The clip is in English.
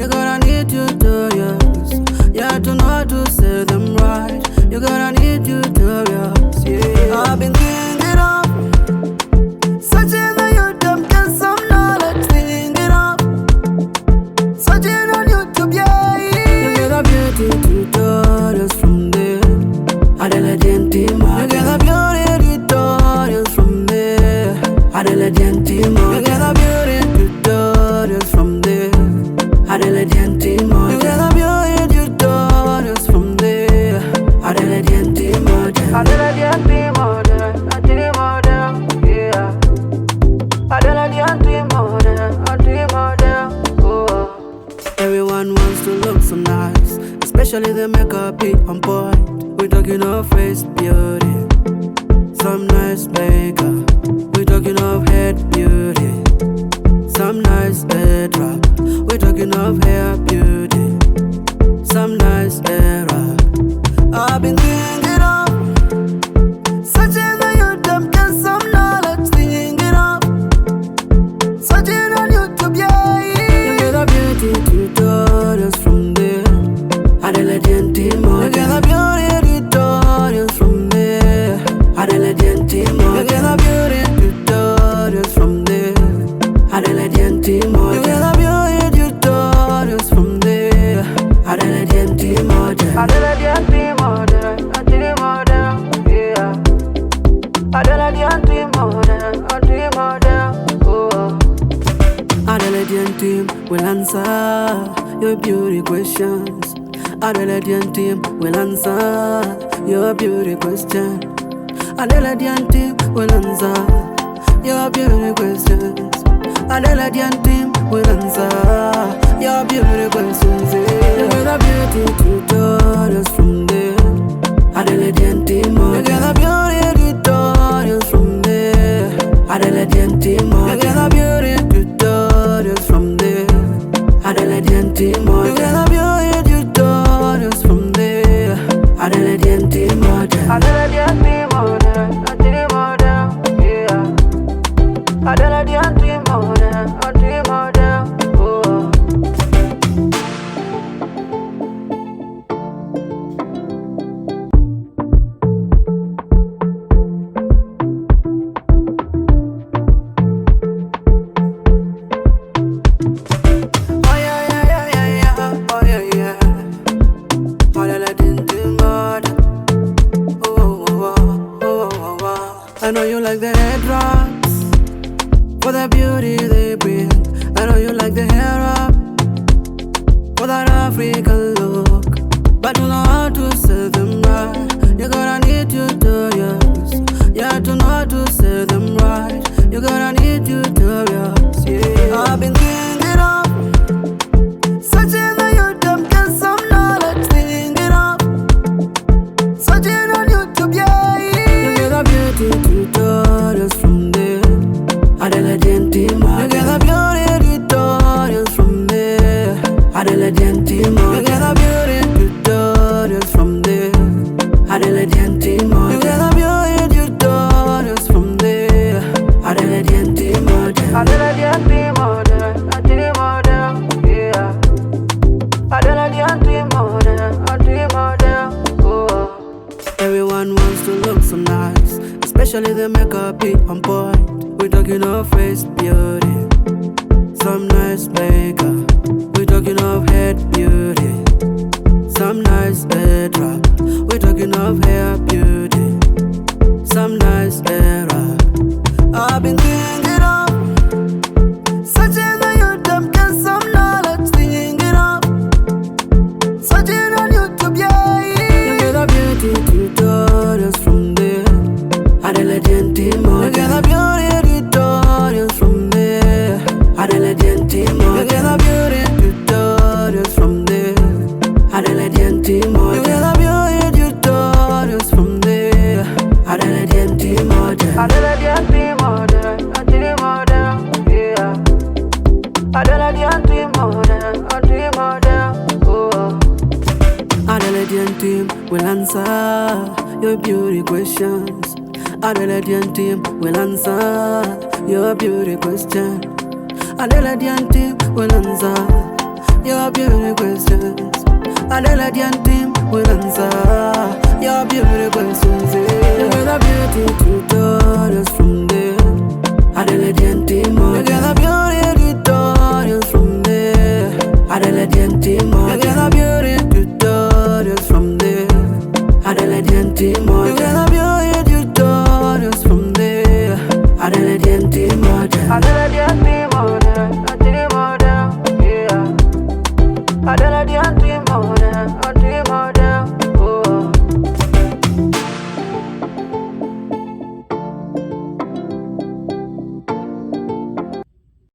You gonna need tutorials, yeah, to know how to say them right. You gonna need tutorials, yeah. I've been thinking of searching on YouTube, get some knowledge, thinking of searching on YouTube, yeah. You get a beauty tutorials from there. Adela Gentima. You get a beauty tutorials from there. Adela Gentima. You get a beauty tutorials from there. Adela Gentima. You get a beauty tutorials from there. Adela Gentima. Adela Gentima. Adela Gentima. Yeah. Adela Gentima. Adela. Oh. Everyone wants to look so nice, especially the makeup be on point. We talking of face beauty, some nice makeup. We talking of head beauty, some nice head wrap. We talking of hair beauty, some nice hair wrap. I've been thinking of searching on YouTube, get some knowledge, thinking of searching on YouTube, yeah. You get a beauty tutorials from there. Adela Gentima. You get a beauty tutorials from there. Adela Gentima. You get a beauty tutorials from there. Adela Gentima. You get a beauty tutorials from there. Adela Gentima. Adela Gentima. Gentima. Yeah. Adela Gentima. Gentima. Oh. Adela Gentima will answer your beauty questions. Adela Gentima will answer your beauty question. Adela Gentima will answer your beauty questions. Adela Gentima will answer your beauty questions. You get a beauty tutorials from there. Adela Gentima. You get a beauty tutorials from there. Adela Gentima. You get a beauty tutorials from there. Adela Gentima. You get a beauty tutorials from there. Adela Gentima. Adela Gentima. Yeah. Adela Gentima. Oh. Oh yeah. Oh yeah. Adela Gentima. Oh. I know you like the head wraps for the beauty they bring. I know you like the hair wrap for that African look, but you know how to say them right. You gonna need tutorials, yeah, to know how to say them right. You gonna need tutorials, yeah. I've been thinking of searching on YouTube, get some knowledge, thinking of searching on YouTube, yeah. You get a beauty tutorials from there. Adela Gentima. You get a beauty tutorials from there. Adela Gentima. You get a beauty tutorials from there. Adela Gentima. You get a beauty tutorials from there. Adela Gentima. Adela Gentima. Yeah. Adela Gentima. Oh. Everyone wants to look so nice, especially the makeup be on point. We talking of face beauty, some nice makeup. We talking of head beauty, some nice head wrap. We talking of hair beauty, some nice hair wrap. I've been thinking of searching on YouTube, get some knowledge, thinking of searching on YouTube, yeah. You get a beauty tutorials from there. Adela Gentima. You get a beauty tutorials from there. Adela Gentima. You get a beauty tutorials from there. Adela Gentima. You get a beauty tutorials from there. Adela Gentima. Adela Gentima. Yeah. Adela Gentima. Oh. Adela Gentima will answer your beauty questions. Adela Gentima will answer your beauty question. Adela Gentima will answer your beauty questions. And the legend team will answer your beauty questions. You get the beauty tutorials from there. And the legend team, you get the beauty tutorials from there. And the legend team, you get the beauty